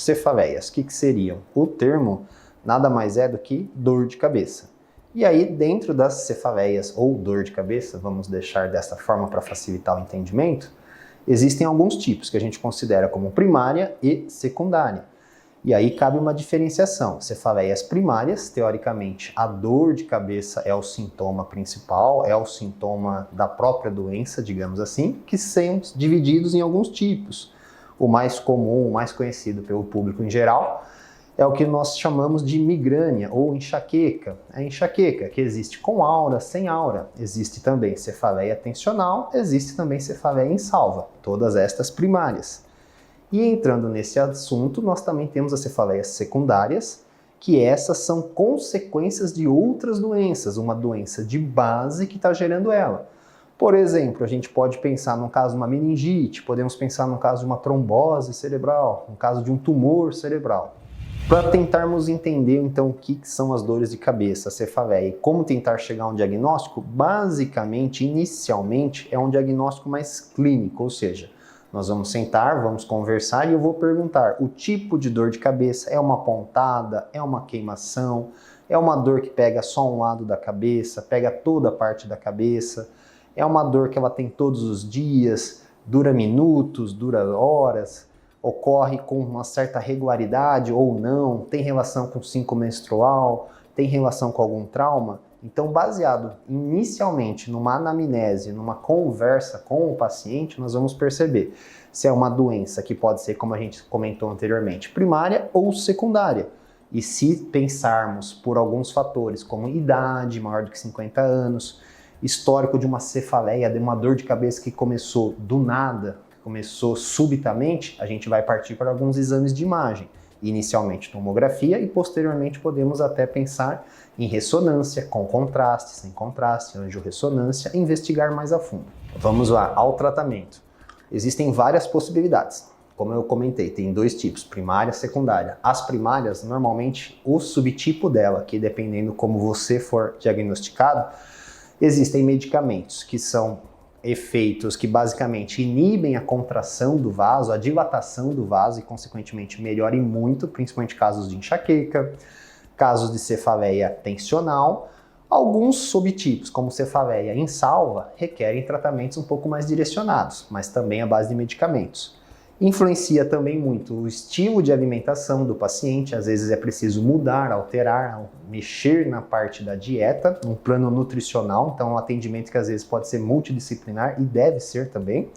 cefaleias. O que seriam? O termo nada mais é do que dor de cabeça. E aí, dentro das cefaleias ou dor de cabeça, vamos deixar dessa forma para facilitar o entendimento, existem alguns tipos que a gente considera como primária e secundária. E aí cabe uma diferenciação. Cefaleias primárias, teoricamente, a dor de cabeça é o sintoma principal, é o sintoma da própria doença, digamos assim, que são divididos em alguns tipos. O mais comum, o mais conhecido pelo público em geral, é o que nós chamamos de migrânia ou enxaqueca. A enxaqueca, que existe com aura, sem aura. Existe também cefaleia tensional, existe também cefaleia insalva. Todas estas primárias. E entrando nesse assunto, nós também temos as cefaleias secundárias, que essas são consequências de outras doenças, uma doença de base que está gerando ela. Por exemplo, a gente pode pensar no caso de uma meningite, podemos pensar no caso de uma trombose cerebral, no caso de um tumor cerebral. Para tentarmos entender então o que são as dores de cabeça, a cefaleia, e como tentar chegar a um diagnóstico, basicamente, inicialmente, é um diagnóstico mais clínico, ou seja, nós vamos sentar, vamos conversar e eu vou perguntar o tipo de dor de cabeça, é uma pontada, é uma queimação, é uma dor que pega só um lado da cabeça, pega toda a parte da cabeça, é uma dor que ela tem todos os dias, dura minutos, dura horas, ocorre com uma certa regularidade ou não, tem relação com ciclo menstrual, tem relação com algum trauma. Então, baseado inicialmente numa anamnese, numa conversa com o paciente, nós vamos perceber se é uma doença que pode ser, como a gente comentou anteriormente, primária ou secundária. E se pensarmos por alguns fatores, como idade, maior do que 50 anos, histórico de uma cefaleia, de uma dor de cabeça que começou do nada, começou subitamente, a gente vai partir para alguns exames de imagem. Inicialmente tomografia e posteriormente podemos até pensar em ressonância, com contraste, sem contraste, angiorressonância, e investigar mais a fundo. Vamos lá, ao tratamento. Existem várias possibilidades. Como eu comentei, tem dois tipos, primária e secundária. As primárias, normalmente, o subtipo dela, que dependendo como você for diagnosticado, existem medicamentos que são efeitos que basicamente inibem a contração do vaso, a dilatação do vaso e, consequentemente, melhorem muito, principalmente casos de enxaqueca, casos de cefaleia tensional. Alguns subtipos, como cefaleia insalva, requerem tratamentos um pouco mais direcionados, mas também à base de medicamentos. Influencia também muito o estilo de alimentação do paciente, às vezes é preciso mudar, alterar, mexer na parte da dieta, um plano nutricional, então um atendimento que às vezes pode ser multidisciplinar e deve ser também.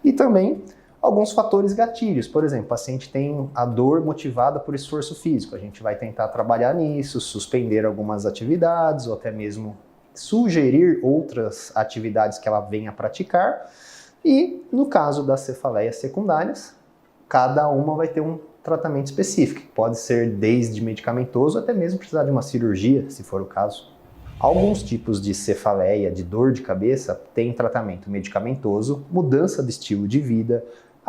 E também alguns fatores gatilhos, por exemplo, o paciente tem a dor motivada por esforço físico, a gente vai tentar trabalhar nisso, suspender algumas atividades ou até mesmo sugerir outras atividades que ela venha a praticar. E no caso das cefaleias secundárias, cada uma vai ter um tratamento específico, pode ser desde medicamentoso até mesmo precisar de uma cirurgia, se for o caso. Alguns tipos de cefaleia, de dor de cabeça, têm tratamento medicamentoso, mudança de estilo de vida,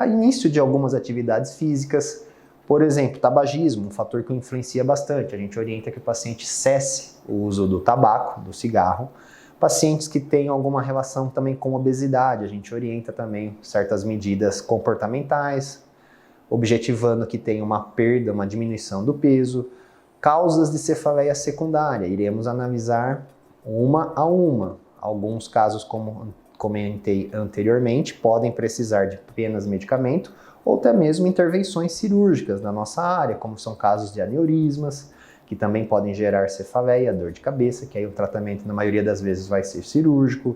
início de algumas atividades físicas, por exemplo, tabagismo, um fator que influencia bastante. A gente orienta que o paciente cesse o uso do tabaco, do cigarro. Pacientes que têm alguma relação também com obesidade, a gente orienta também certas medidas comportamentais, objetivando que tenha uma perda, uma diminuição do peso. Causas de cefaleia secundária, iremos analisar uma a uma. Alguns casos, como comentei anteriormente, podem precisar de apenas medicamento ou até mesmo intervenções cirúrgicas na nossa área, como são casos de aneurismas, que também podem gerar cefaleia, dor de cabeça, que aí o tratamento na maioria das vezes vai ser cirúrgico,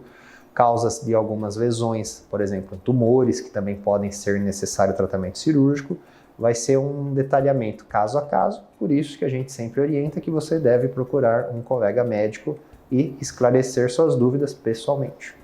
causas de algumas lesões, por exemplo, tumores, que também podem ser necessário tratamento cirúrgico, vai ser um detalhamento caso a caso, por isso que a gente sempre orienta que você deve procurar um colega médico e esclarecer suas dúvidas pessoalmente.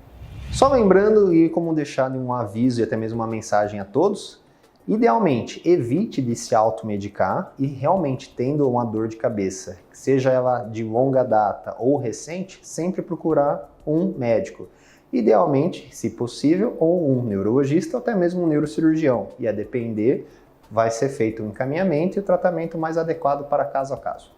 Só lembrando, e como deixar um aviso e até mesmo uma mensagem a todos, idealmente, evite de se automedicar e realmente tendo uma dor de cabeça, seja ela de longa data ou recente, sempre procurar um médico. Idealmente, se possível, ou um neurologista ou até mesmo um neurocirurgião. E a depender, vai ser feito um encaminhamento e o tratamento mais adequado para caso a caso.